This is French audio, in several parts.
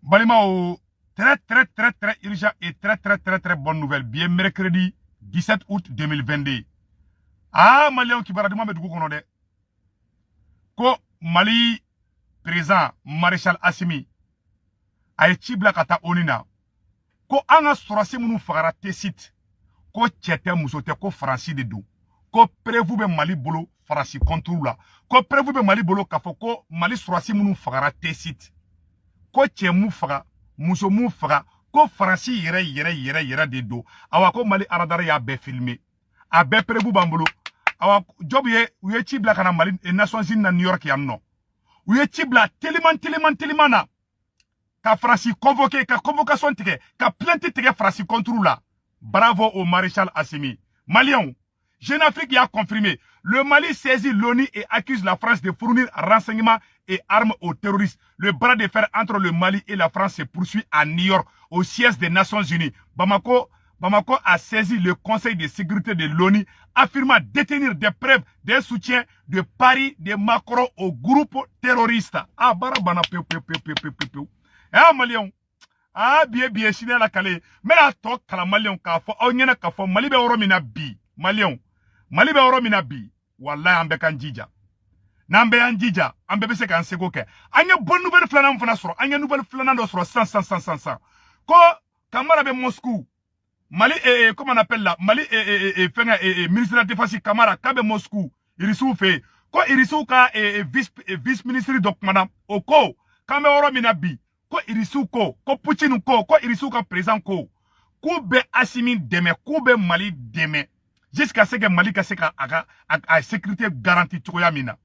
Balima, très urgent et très bonne nouvelle. Bien mercredi 17 août 2022. Ah, Malien qui baraduma me dugu kono de. Ko Mali président Maréchal Assimi ay cibla kata onina. Ko anga sorasi munu fagara tesit. Ko tchete musote ko Franci de do. Ko prévu be Mali bolo Franci contrôle la. Ko prévu be Mali bolo kafo ko Mali sorasi munu fagara tesit. Ko tche mu faga muso mu faga ko Franci yere de do. Awa ko Mali aradara ya be filmé. A be prévu bambolo. Awa job ye uye cibla kana Mali e Nations Unies na New York ya no. Uye cibla tellement na. Ka Franci convoqué, ka convocation tige, ka plainte tige Franci contrôle la. Bravo au maréchal Assimi. Malien, Jeune Afrique y a confirmé. Le Mali saisit l'ONU et accuse la France de fournir renseignements et armes aux terroristes. Le bras de fer entre le Mali et la France se poursuit à New York, au siège des Nations Unies. Bamako a saisi le Conseil de sécurité de l'ONU, affirmant détenir des preuves d'un soutien de Paris de Macron au groupe terroriste. Ah, barabana Ah, Malien. Ah, bien, chine la kale. Mais la tok kala Malien ka fo, au nyena ka fo, Mali be oro mina bi. Malien. Mali be oro mina bi. Wallahi ambe kan jija. Nambe an jija, ambe be se kan sego ke. Anya bonne nouvelle flana mfana soro, anya nouvelle flana do soro, sans. Ko, Kamara be Moscou. Mali, comment on appelle là? Mali, ministre de la Défense Kamara, kabe Moscou. Irisu fe. Ko irisu ka, vice-ministre donc madame, oko. Kame oro mina bi. Ko irisu ko Poutine ko irisu ka président ko be Assimi deme, be Mali deme jusqu'à ce que Mali ka se ka a sécurité garantie choya mina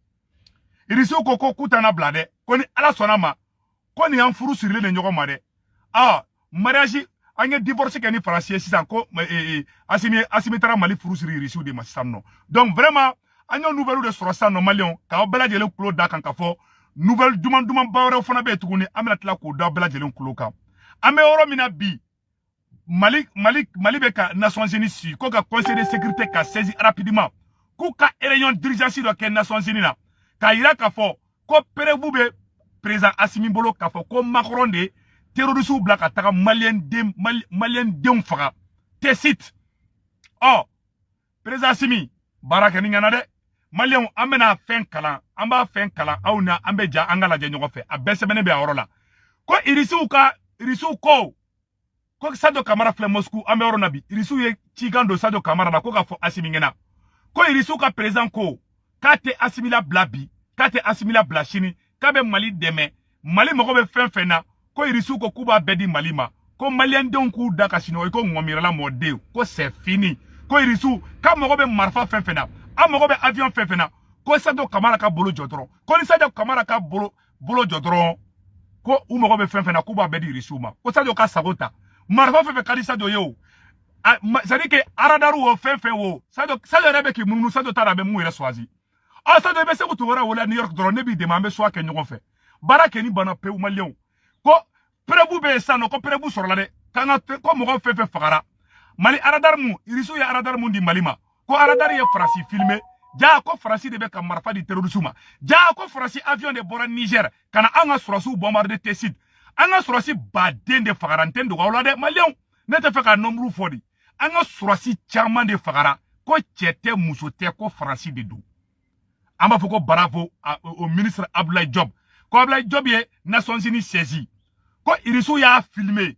irisu ko kutana blade ko ni ala sonama ko ni an furu sur le nyogo made ah mariage anya divorce ke ni français sisan ko Assimi tara Mali furu sur irisu de masano. Donc vraiment anya nouvelle de sur ça no Malion ka obela jele klo da kan ka fo nouvelle duman bawre fona be tuguni amna tla ko da bela jelen kuloka ame oro mina bi Mali be ka Nations Unies si ko ka conseil de sécurité ka saisi rapidement ko ka réunion d'urgence do ke Nations Unies na ka ira ka fo ko prévu be président Assimi bolo ka fo ko Macron de terroriste bla ka taka malien dem faga te site oh président Assimi baraka ni ngana de Malien amena fen kalan amba fen kalan auna ambe ja angala je nyogo fe abesebene be awro la ko irisu ko Sadio Kamara fle Moscou ambe oro nabi irisu ye chigando Sadio Kamara na ko ka fo Assimi ngena ko irisu ka président ko kate Assimi la blabi kate Assimi la blachini kabe Mali deme Mali mako be fen na ko irisu ko kuba bedi Mali ma ko Malien don ku daka sino ko ngomira la mode ko c'est fini ko irisu ka mako be marfa fen na amogo be avion fefena ko Sadio Kamara ka bolo jodron ko ni Sadio Kamara ka bolo jodron ko umogo be fefena ko ba be di risuma ko Sadio ka sabota marfa fefe ka di Sadio yo c'est-à-dire que aradaru wo fefe wo Sadio rebe ki munu Sadio tara be mu ire swazi Sadio be se ko wora wala New York dron ne bi de mambe so ake nyogo fe barake ni bana pe Malien ko prebu be sano ko prebu soro la de kana ko mogo fefe fagara Mali aradar mu irisu ya aradar mu di Malima ko aradari ye Franci filmé ja ko Franci de be ka marfa di terrorisme ja ko Franci avion de bora Niger kana anga surasu bombarder Tessit anga surasi baden de fagaranten do wala de Malien ne te fe ka nombre fodi anga surasi chama de fagara ko chete musote ko Franci de do amba foko bravo au ministre Abdoulaye Diop ko Abdoulaye Diop ye Nations Unies saisi ko irisu ya filmé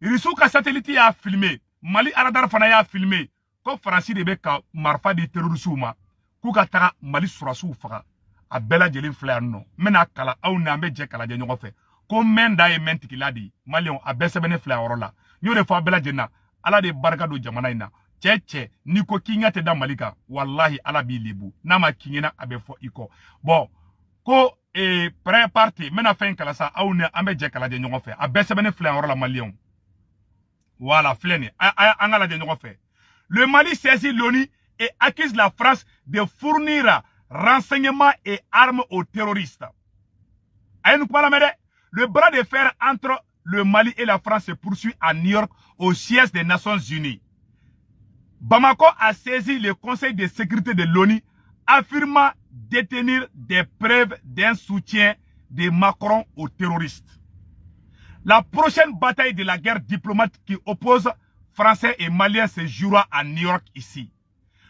irisu ka satellite ya filmé Mali aradar fana ya filmé ko Franci de be ka marfa di terrorisme ma ku ka taga Mali surasu faga a bela jelin fla no mena kala aw na be je kala je nyogo fe ko menda e mentiki ladi Malien a besebene fla orola nyore fa bela jenna ala de barka do jamana ina cheche ni ko kingate da Malika wallahi ala bi libu na ma kingena abe fo iko bon ko parti mena fen kala sa aw na ambe je kala je nyogo fe a besebene fla orola Malien voilà fleni angala je nyogo fe. Le Mali saisit l'ONU et accuse la France de fournir renseignements et armes aux terroristes. Le bras de fer entre le Mali et la France se poursuit à New York, au siège des Nations Unies. Bamako a saisi le Conseil de sécurité de l'ONU, affirmant détenir des preuves d'un soutien de Macron aux terroristes. La prochaine bataille de la guerre diplomatique qui oppose Français et Maliens se jouera à New York ici.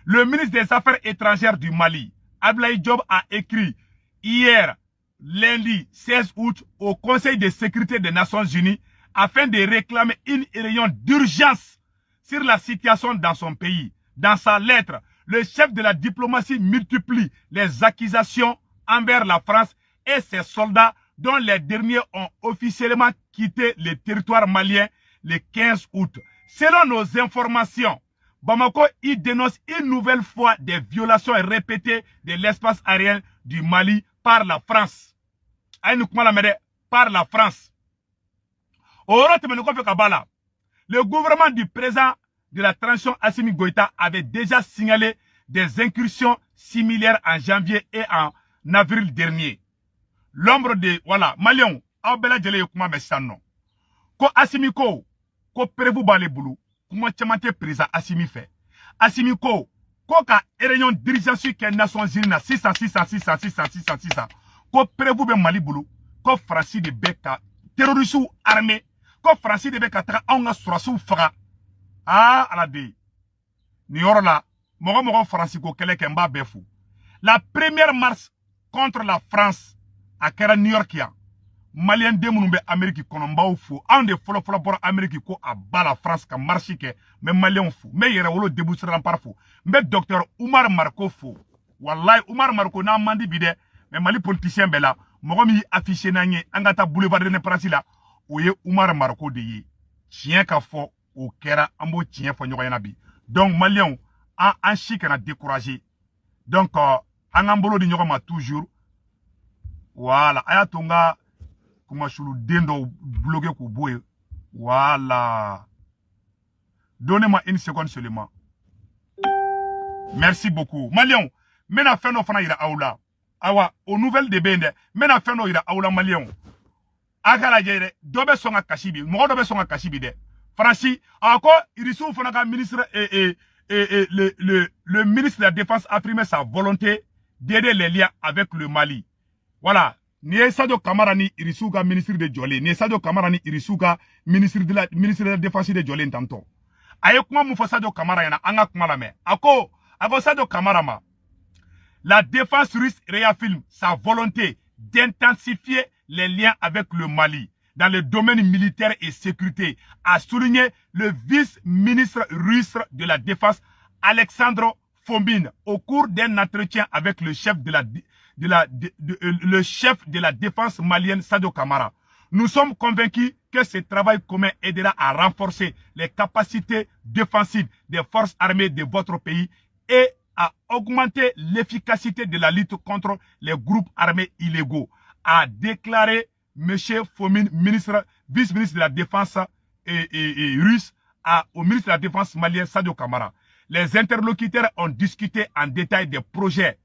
Le ministre des Affaires étrangères du Mali, Abdoulaye Diop, a écrit hier, lundi 16 août, au Conseil de sécurité des Nations Unies afin de réclamer une réunion d'urgence sur la situation dans son pays. Dans sa lettre, le chef de la diplomatie multiplie les accusations envers la France et ses soldats dont les derniers ont officiellement quitté le territoire malien le 15 août. Selon nos informations, Bamako y dénonce une nouvelle fois des violations répétées de l'espace aérien du Mali par la France. Par la France. Le gouvernement du président de la transition Assimi Goïta avait déjà signalé des incursions similaires en janvier et en avril dernier. L'ombre de, voilà, Malion, Abela Djele Yokuma Messano. Ko Assimi ko prévu bale boulou, comment chamante président Assimi fait. Assimi ko ka réunion dirigeance qui est Nations Unies na 600, ko prévu ben Mali boulou, ko Francis de Beka, terroriste ou armé, ko Francis de Beka taka onga surasu faga. Ah, à la dé. Ni là, mogo Francis ko kele kemba befu. La première marche contre la France à Kera New York ya. Malien demunumbe Amérique konomba fou. Un de folo pour Amérique ko a la France ka marche ke. Mais Malien fou. Mais yere wolo déboussera par fou. Mais docteur Oumar Marco fou. Wallahi Oumar Marco na mandi bide. Mais Mali politicien bela. Mogo mi affiché nanye. Angata boulevard de Neprasi la. Ouye Oumar Marco de ye. Chien ka fo. Ou Kera ambo chien fo nyoga bi. Donc Malien en chic na découragé. Donc en ambolo di nyoga toujours. Voilà, ayatonga kumashulu dendo bloqué ku boye. Voilà. Donnez-moi une seconde seulement. Merci beaucoup. Malion, mena feno fana ira aula. Awa, aux nouvelles de bende, mena feno ira aula Malion. Agala jere, dobe songa kashibi, mo dobe songa kashibi de. Franchi, ako irisu fana ka ministre le ministre de la Défense a exprimé sa volonté d'aider les liens avec le Mali. Voilà. Ni Sadio Kamara ni Irisuka ministre de Jolé. Ni Sadio Kamara ni Irisuka ministre de la Défense de Jolé tanto. Aye kuma mu Sadio Kamara yana anga kuma la me. Ako Sadio Kamara ma. La défense russe réaffirme sa volonté d'intensifier les liens avec le Mali dans le domaine militaire et sécurité, a souligné le vice-ministre russe de la Défense Alexandre Fomin au cours d'un entretien avec le chef de la défense malienne Sadio Kamara. Nous sommes convaincus que ce travail commun aidera à renforcer les capacités défensives des forces armées de votre pays et à augmenter l'efficacité de la lutte contre les groupes armés illégaux, a déclaré M. Fomin, vice-ministre de la Défense russe, au ministre de la Défense malien Sadio Kamara. Les interlocuteurs ont discuté en détail des projets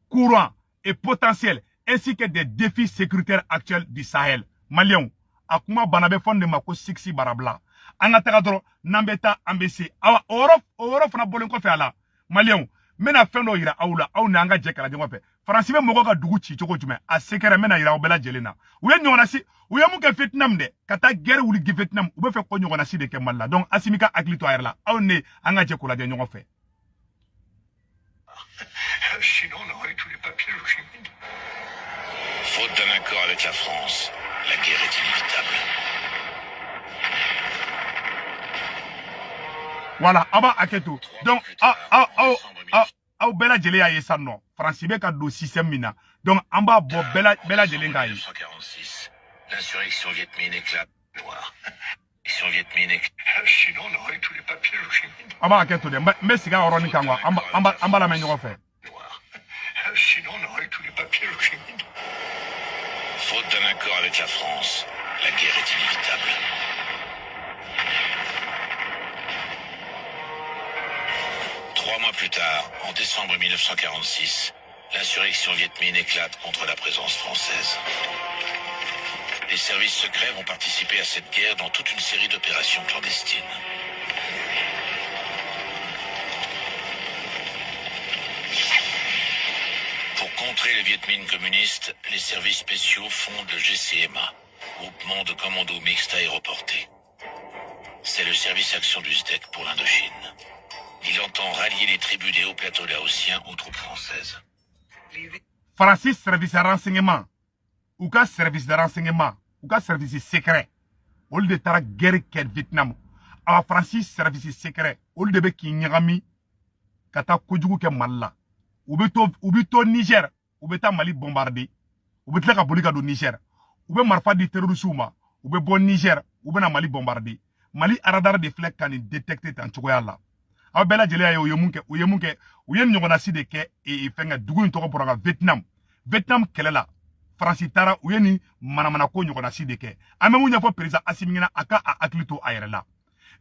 courants et potentiels ainsi que des défis sécuritaires actuels du Sahel. Malion, akuma banabe fonde mako siksi barabla. Anatagadro nambeta ambesi. Awa orof na bolen ko fe ala. Malion, mena fendo ira aula au nanga jekala jongo fe. Francibe mogo ka dugu ci choko jume a sekere mena ira obela jelena. Uye nyona si uye mu ke Vietnam de kata guerre wuli gi Vietnam ube fe ko nyona si de ke malla. Donc asimika aglito ayerla. Au ne anga jekola de nyongo fe. Sinon, on aurait tous les papiers au Chimène. Faute d'un accord avec la France, la guerre est inévitable. Voilà, aba aketo. Donc, bela jele ya yesano. Francibe ka do système mina. Donc, amba bo bela jele nga yi. 1946, l'insurrection Viet Minh éclate noir. L'insurrection Viet Minh éclate. Sinon, on aurait tous les papiers au Chimène. Aba aketo de. Mais siga oroni kangwa. Amba la menyo fait. Sinon, on aurait tous les papiers au Chimène. Faute d'un accord avec la France, la guerre est inévitable. Trois mois plus tard, en décembre 1946, l'insurrection Viet Minh éclate contre la présence française. Les services secrets vont participer à cette guerre dans toute une série d'opérations clandestines. Pour contrer les Viet Minh communistes, les services spéciaux fondent le GCMA, groupement de commandos mixtes aéroportés. C'est le service action du SDEC pour l'Indochine. Il entend rallier les tribus des hauts plateaux laotiens aux troupes françaises. Francis service de renseignement, ou ka service de renseignement, ou ka service secret. Au lieu de tara guerre qu'est Vietnam, à Francis service secret, au lieu de be ki nyagami, kata kojugu ke Mali. Ou bito Niger, ou beta Mali bombardé, ou beta ka bolika do Niger, ou be marfa di terrorisme ma, ou be bon Niger, ou be na Mali bombardé. Mali radar de flek kan détecter tan chogoya la. Aw bela jele ayo yemunke, ou yen nyogona si de ke e fenga dugu ntoko poraga Vietnam. Vietnam kelela. Francis tara ou yeni manamana ko nyogona si de ke. Ame munya fo président Asimingina aka a aklito ayerela.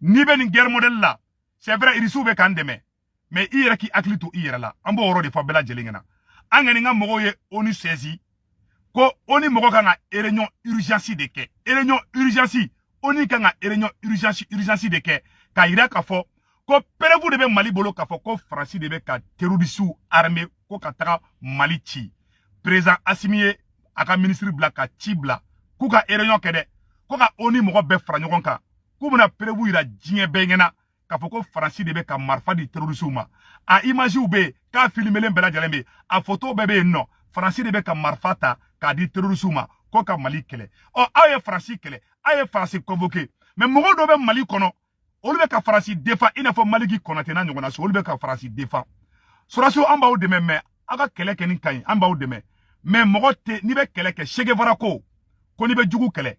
Ni ben guerre modèle là. C'est vrai il soube kan deme. Mais il yera ki aklito iyerela. Ambo oro de fo bela jele ngena. Angeni nga mogo ye onu sezi. Ko oni mogo kanga réunion urgence de ke. Réunion urgence. Oni kanga réunion urgence de ke. Ka ira ka fo ko perevu de be Mali bolo ka fo ko Francis de be ka terroriste armée ko ka taga Mali ci. Président Assimi aka ministre bla ka ci bla ku ka réunion kede ko ka oni mogo be fra nyogon ka ku buna perevu ira jinye be ngena ka fo ko Francis de be ka marfa di terroriste ma a image u be ka filmer bela jalembe a photo be no Francis de be ka marfa ta ka di terroriste ma ko ka Mali kele o aye Francis kele aye Francis convoqué mais mogo do be Mali kono olu be ka Francis défend ina fo Mali ki konate na nyogona so olu be ka Francis défend suraso amba o deme mais aga kele kenin kan amba o deme mais mogo te ni be kele ke Che Guevara ko ni be jugu kele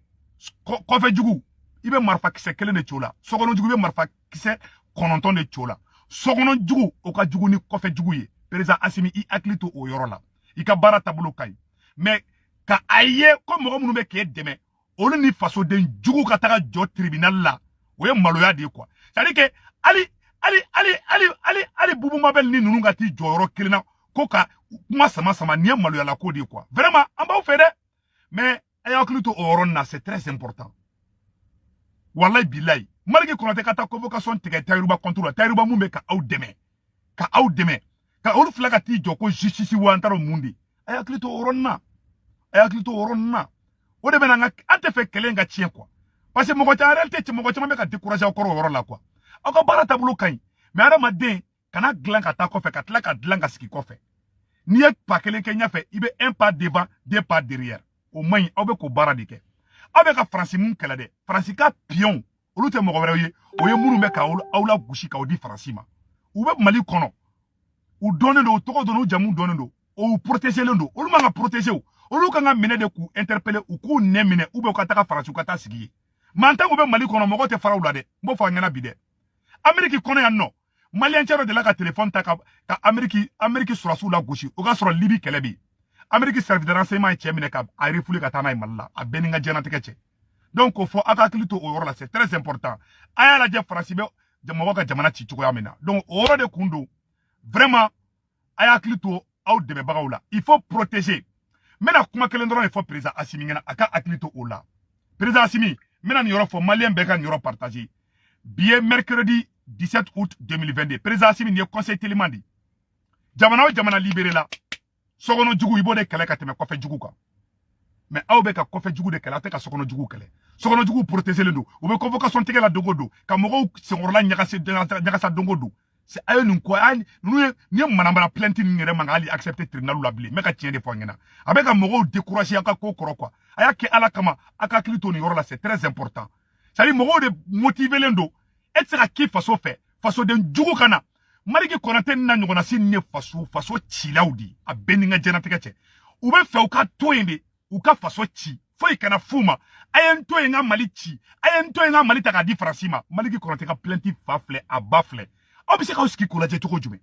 ko fe jugu ibe marfa kise kele de chola sogono jugu be marfa kise kononton de chola sogono jugu o ka jugu ni ko fe jugu ye président Assimi I aklito o yoro la I ka bara tablo kai mais ka aye ko mogo munu be ke deme olu ni faso den jugu ka taga jo tribunal la o ye maloya de quoi c'est-à-dire que ali bubu mabel ni nunu ngati joro kilina ko ka kuma sama ni maloya la ko de quoi vraiment on va faire mais ayakluto oronna c'est très important wallahi billahi malgré qu'on a kata convocation tige Tayruba contrôle Tayruba mumbe ka aw deme ka olu flaga ti joko justice wa antaro mundi ayakluto oronna o de bena nga ante fe kelenga tien quoi. Parce que mon en réalité, mon côté, je décourager encore là quoi. Encore bara tableau kain. Mais ara matin, kana glan kata ko fait katla ka glan ka ski ko fait. Ni ek pa kelen kenya fait, ibe un pas devant, deux pas derrière. Au moins, obe ko bara dike. Obe ka Francis mun kala de. Francis ka pion. Olu te mo ko were o ye munu me ka awla gushi ka odi Francis ma. Ube Mali kono. U donne do to ko do jamu donne do. O protéger le do. Olu ma protéger o. Olu ka nga mene de ku interpeller ou ku ne mene ube ko ta ka Francis ka ta sigi. Mantan ou be Mali kono mogo te fara ulade mbo fa ngana bide Ameriki kono ya no Mali enchero de la ka téléphone ta ka Ameriki surasu la goshi o ga sura Libi kelebi Ameriki service de renseignement e chemine ka a refuli ka tana imalla a beninga jena tekeche donc fo aka klito o yoro la c'est très important aya la je Francis be de mogo ka jamana ci chuko yamina donc o yoro de kundu vraiment aya klito au de bagaula il faut protéger mena kuma kelendron il faut président Assimi ngena aka aklito o la président Assimi maintenant, il y aura Malien Bégan, il y aura partagé. Bien mercredi 17 août 2022. Président Assimi, il y a conseil télémandi. Jamana libéré là. Sogono djugu, il y a des kele kateme kofe djugu ka. Mais aoube ka kofe djugu de kele, ka sogono djugu kele. Sogono djugu protéger le dos. Ou be convocation teke la dongodo. Ka mogo sengorla nyagasa dongodo. C'est ayo quoi nous ni manambara plainte ni ngere mangali accepter tribunal la bli. Mais ka tien de fongena. Avec un mogo décourager aka ko koro quoi. Aya ke ala kama aka klito ni yoro la c'est très important. Ça dit mogo de motiver lendo et sera qui faso fait faso de djugu kana mariki konate na nyogona si ne faso chilaudi a beninga jena tekache ube fe uka toyende uka faso chi fo ikana fuma ayen toyenga Mali chi ayen toyenga Mali taka di Francima mariki konate ka plenty fafle a bafle obise ka uski kula je toko jume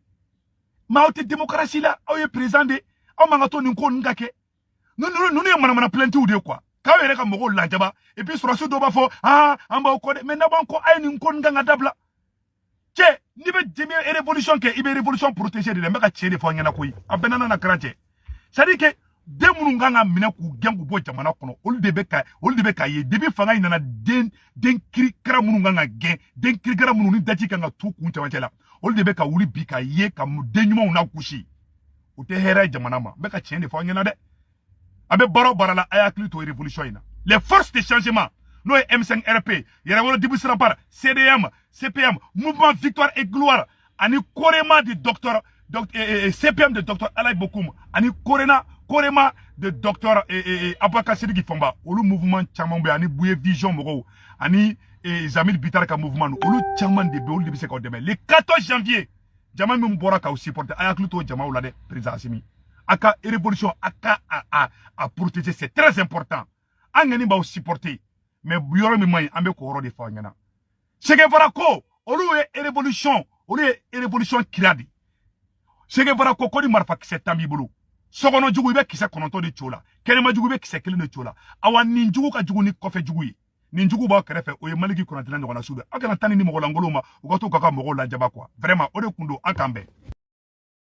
ma ote démocratie là oye président de o mangato ni ko ngake nous mana plenty ou de quoi quand il y a mogo lanjaba et puis sur ce doba fo amba ko mais na banko ay ni ko nganga dabla che ni be jemi révolution ke ibe révolution protéger de meka chene fo ngana koyi abenana na krante ça dit que demunu nganga mina ku gengu bo jamana kono ol de be ka ye debi fanga ina na den kri kra munu nganga gen den kri kra munu ni dati kanga tu ku ntawantela ol de be ka wuli bi ka ye ka mu denyuma una kushi o te hera jamana ma be ka chene fo ngana de abe baro barala ayakli to révolution ina les forces de changement n'o ye M5RP Yɛrɛwolo Dibu Sirapar CDM CPM mouvement victoire et gloire ani korema de docteur CPM de docteur Alain Bokoum ani korema de docteur Aboubacar Sidiki Famba olu mouvement caman be ani Bouye Vision mɔgɔw ani Zamil Bitar ka mouvement olu caman de be olu de be se ka dɛmɛ le 14 janvier jama min bɔra k'aw supporter a yakili to jamaw la dɛ président Assimi aka révolution aka à protéger c'est très important an ŋani b'aw supporter mais yɔrɔ min man ɲi an be k'o yɔrɔ de fɔ aw ɲɛna Che Guevara ko olu ye révolution kira de Che Guevara ko ni marifa kisɛ 10 b'i bolo sokɔnɔ jugu i bɛ kisɛ 9 de ci o la kɛnɛma jugu i bɛ kisɛ 1 de ci o la awa nin jugu ka jugu ni kɔfɛ jugu ye nin jugu b'aw kɛrɛfɛ o ye Maliki Konatela ɲɔgɔnna su bɛ aw kana taa ni mɔgɔ langolo ma u ka to k'a ka mɔgɔw lajaba quoi vraiment o de kun don an k'an bɛn